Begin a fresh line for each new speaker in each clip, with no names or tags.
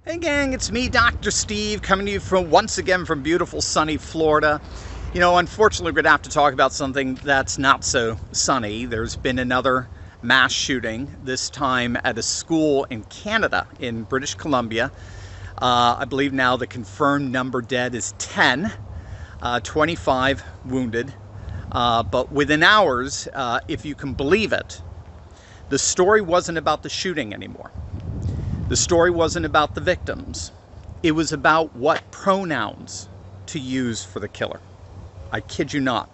Hey gang, it's me, Dr. Steve, coming to you once again from beautiful sunny Florida. You know, unfortunately we're going to have to talk about something that's not so sunny. There's been another mass shooting, this time at a school in Canada, in British Columbia. I believe now the confirmed number dead is 10, 25 wounded. But within hours, if you can believe it, the story wasn't about the shooting anymore. The story wasn't about the victims. It was about what pronouns to use for the killer. I kid you not.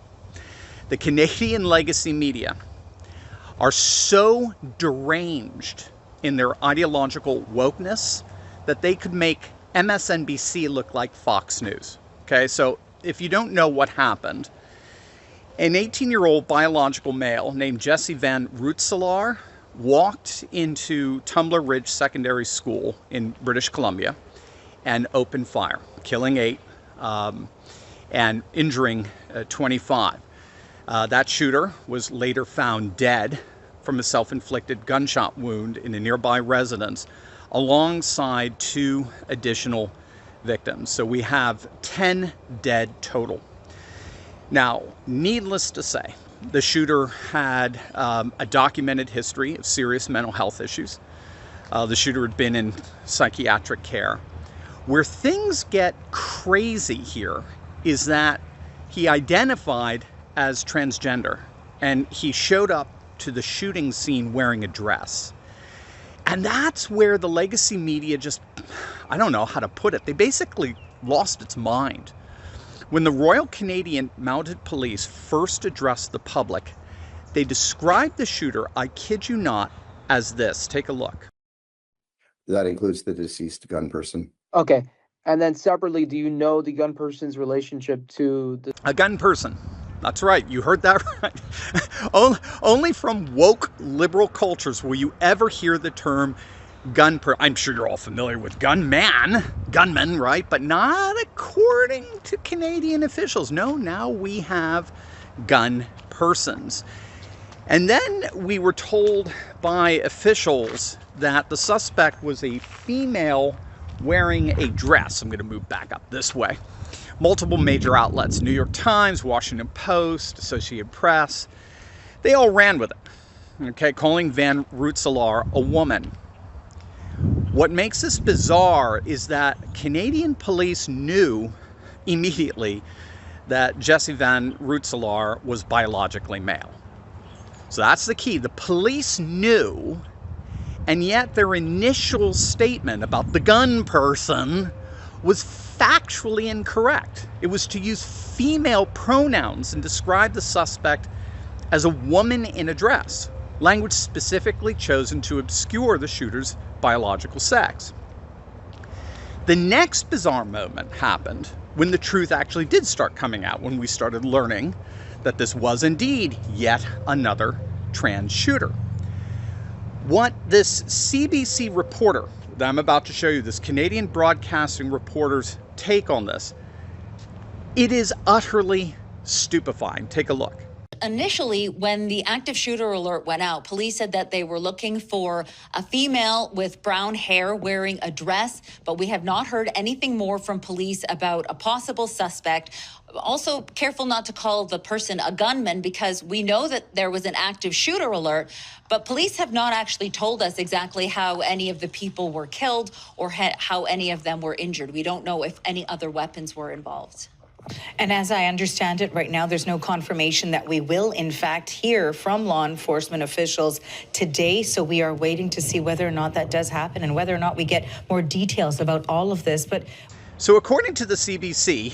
The Canadian legacy media are so deranged in their ideological wokeness that they could make MSNBC look like Fox News. Okay, so if you don't know what happened, an 18-year-old biological male named Jesse Van Rootselaar walked into Tumbler Ridge Secondary School in British Columbia and opened fire, killing 8 and injuring 25. That shooter was later found dead from a self-inflicted gunshot wound in a nearby residence alongside 2 additional victims. So we have 10 dead total. Now, needless to say, the shooter had a documented history of serious mental health issues. The shooter had been in psychiatric care. Where things get crazy here is that he identified as transgender and he showed up to the shooting scene wearing a dress. And that's where the legacy media just, I don't know how to put it, they basically lost its mind. When the Royal Canadian Mounted Police first addressed the public, they described the shooter, I kid you not, as this. Take a look.
That includes the deceased gun person.
Okay. And then separately, do you know the gun person's relationship to the...
A gun person. That's right. You heard that right. Only from woke liberal cultures will you ever hear the term I'm sure you're all familiar with gunman, right? But not according to Canadian officials. No, now we have gun persons. And then we were told by officials that the suspect was a female wearing a dress. I'm going to move back up this way. Multiple major outlets, New York Times, Washington Post, Associated Press, they all ran with it, okay, calling Van Rootselaar a woman. What makes this bizarre is that Canadian police knew immediately that Jesse Van Rootselaar was biologically male. So that's the key. The police knew, and yet their initial statement about the gun person was factually incorrect. It was to use female pronouns and describe the suspect as a woman in a dress, language specifically chosen to obscure the shooter's biological sex. The next bizarre moment happened when the truth actually did start coming out, when we started learning that this was indeed yet another trans shooter. What this CBC reporter that I'm about to show you, this Canadian broadcasting reporter's take on this, it is utterly stupefying. Take a look.
Initially, when the active shooter alert went out, police said that they were looking for a female with brown hair wearing a dress, but we have not heard anything more from police about a possible suspect. Also, careful not to call the person a gunman, because we know that there was an active shooter alert, but police have not actually told us exactly how any of the people were killed or how any of them were injured. We don't know if any other weapons were involved.
And as I understand it, right now, there's no confirmation that we will, in fact, hear from law enforcement officials today. So we are waiting to see whether or not that does happen and whether or not we get more details about all of this. But
so according to the CBC,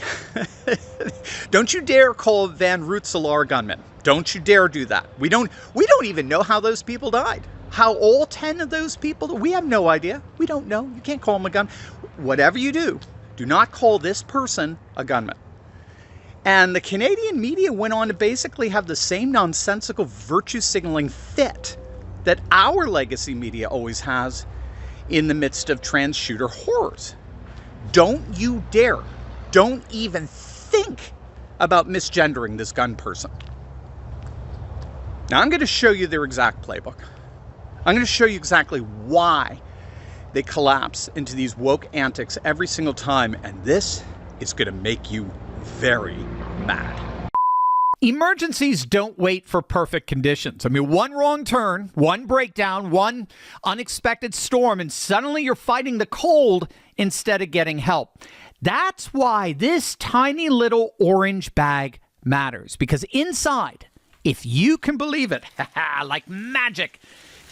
don't you dare call Van Rootselaar a gunman. Don't you dare do that. We don't even know how those people died. How all 10 of those people, we have no idea. We don't know. You can't call them a gun. Whatever you do not call this person a gunman. And the Canadian media went on to basically have the same nonsensical virtue signaling fit that our legacy media always has in the midst of trans shooter horrors. Don't you dare, don't even think about misgendering this gun person. Now I'm going to show you their exact playbook. I'm going to show you exactly why they collapse into these woke antics every single time, and this is going to make you very mad.
Emergencies don't wait for perfect conditions. I mean, one wrong turn, one breakdown, one unexpected storm, and suddenly you're fighting the cold instead of getting help. That's why this tiny little orange bag matters, because inside, if you can believe it, like magic,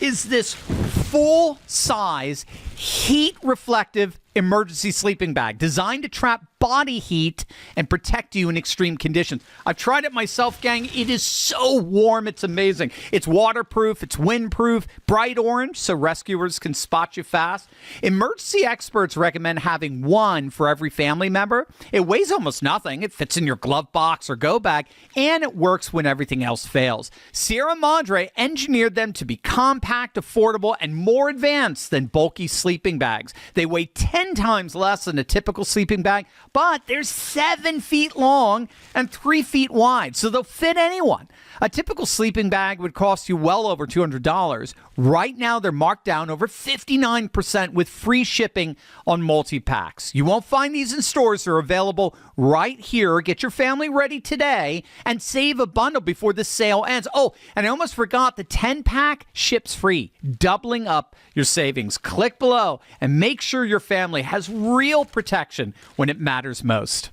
is this full-size, heat-reflective emergency sleeping bag designed to trap body heat and protect you in extreme conditions. I've tried it myself, gang. It is so warm. It's amazing. It's waterproof. It's windproof. Bright orange so rescuers can spot you fast. Emergency experts recommend having one for every family member. It weighs almost nothing. It fits in your glove box or go bag, and it works when everything else fails. Sierra Madre engineered them to be compact, affordable, and more advanced than bulky sleeping bags. They weigh 10 times less than a typical sleeping bag, but they're 7 feet long and 3 feet wide, so they'll fit anyone. A typical sleeping bag would cost you well over $200. Right now, they're marked down over 59% with free shipping on multi-packs. You won't find these in stores. They're available right here. Get your family ready today and save a bundle before the sale ends. Oh, and I almost forgot, the 10-pack ships free, doubling up your savings. Click below and make sure your family has real protection when it matters most.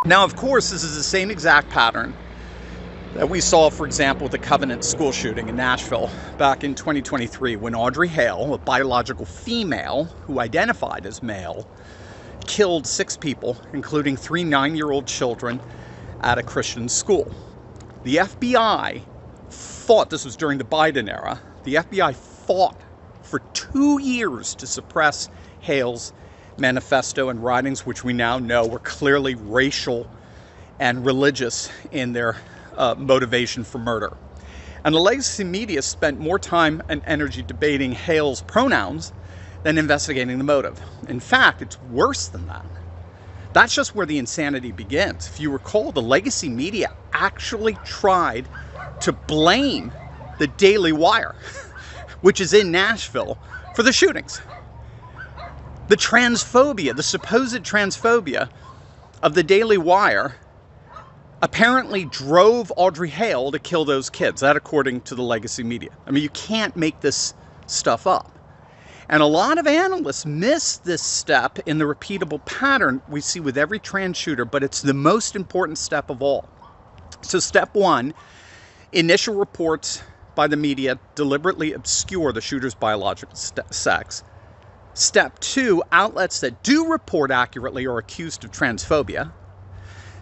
Now, of course, this is the same exact pattern that we saw, for example, with the Covenant school shooting in Nashville back in 2023, when Audrey Hale, a biological female who identified as male, killed 6 people, including 3 9-year-old children at a Christian school. The FBI fought, this was during the Biden era, the FBI fought for 2 years to suppress Hale's manifesto and writings, which we now know were clearly racial and religious in their motivation for murder. And the legacy media spent more time and energy debating Hale's pronouns than investigating the motive. In fact, it's worse than that. That's just where the insanity begins. If you recall, the legacy media actually tried to blame the Daily Wire, which is in Nashville, for the shootings. The transphobia, the supposed transphobia of the Daily Wire apparently drove Audrey Hale to kill those kids. That according to the legacy media. I mean, you can't make this stuff up. And a lot of analysts miss this step in the repeatable pattern we see with every trans shooter, but it's the most important step of all. So step 1, initial reports by the media deliberately obscure the shooter's biological sex. Step 2, outlets that do report accurately are accused of transphobia.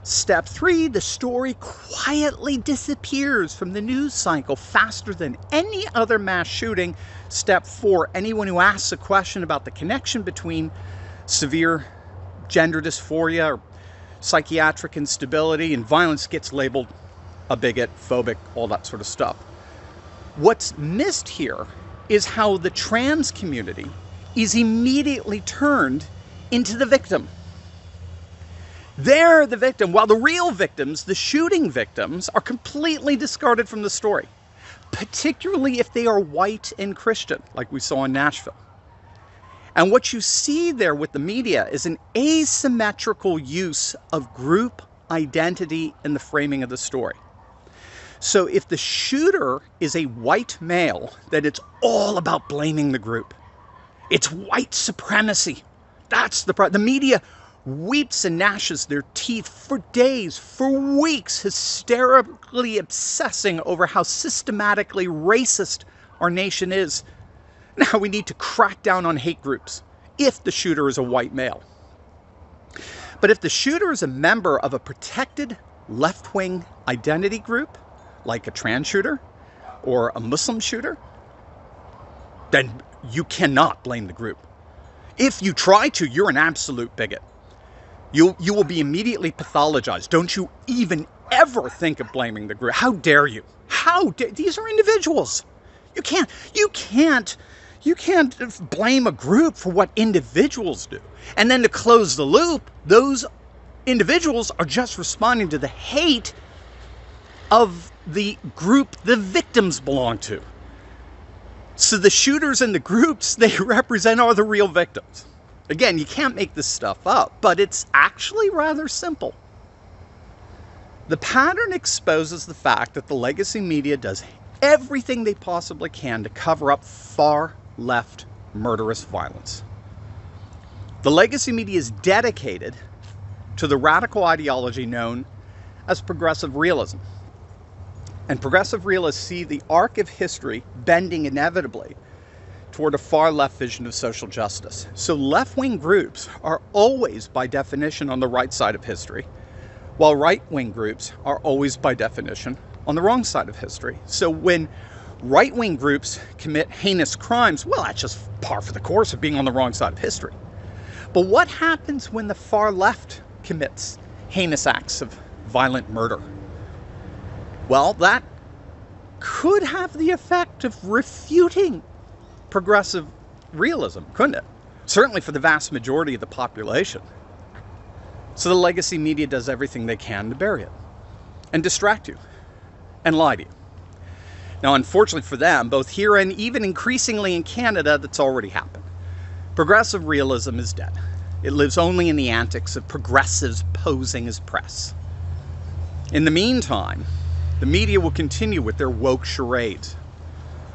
Step 3, the story quietly disappears from the news cycle faster than any other mass shooting. Step 4, anyone who asks a question about the connection between severe gender dysphoria or psychiatric instability and violence gets labeled a bigot, phobic, all that sort of stuff. What's missed here is how the trans community is immediately turned into the victim. They're the victim, while the real victims, the shooting victims, are completely discarded from the story, particularly if they are white and Christian, like we saw in Nashville. And what you see there with the media is an asymmetrical use of group identity in the framing of the story. So if the shooter is a white male, then it's all about blaming the group. It's white supremacy. That's the media weeps and gnashes their teeth for days, for weeks, hysterically obsessing over how systematically racist our nation is. Now we need to crack down on hate groups if the shooter is a white male. But if the shooter is a member of a protected left-wing identity group, like a trans shooter or a Muslim shooter, then you cannot blame the group. If you try to, you're an absolute bigot. You will be immediately pathologized. Don't you even ever think of blaming the group. How dare you? These are individuals. You can't blame a group for what individuals do. And then to close the loop, those individuals are just responding to the hate of the group the victims belong to. So the shooters and the groups they represent are the real victims. Again, you can't make this stuff up, but it's actually rather simple. The pattern exposes the fact that the legacy media does everything they possibly can to cover up far-left murderous violence. The legacy media is dedicated to the radical ideology known as progressive realism. And progressive realists see the arc of history bending inevitably toward a far-left vision of social justice. So left-wing groups are always, by definition, on the right side of history, while right-wing groups are always, by definition, on the wrong side of history. So when right-wing groups commit heinous crimes, well, that's just par for the course of being on the wrong side of history. But what happens when the far left commits heinous acts of violent murder? Well, that could have the effect of refuting progressive realism, couldn't it? Certainly for the vast majority of the population. So the legacy media does everything they can to bury it and distract you and lie to you. Now, unfortunately for them, both here and even increasingly in Canada, that's already happened. Progressive realism is dead. It lives only in the antics of progressives posing as press. In the meantime, the media will continue with their woke charades,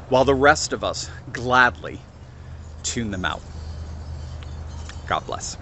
while the rest of us gladly tune them out. God bless.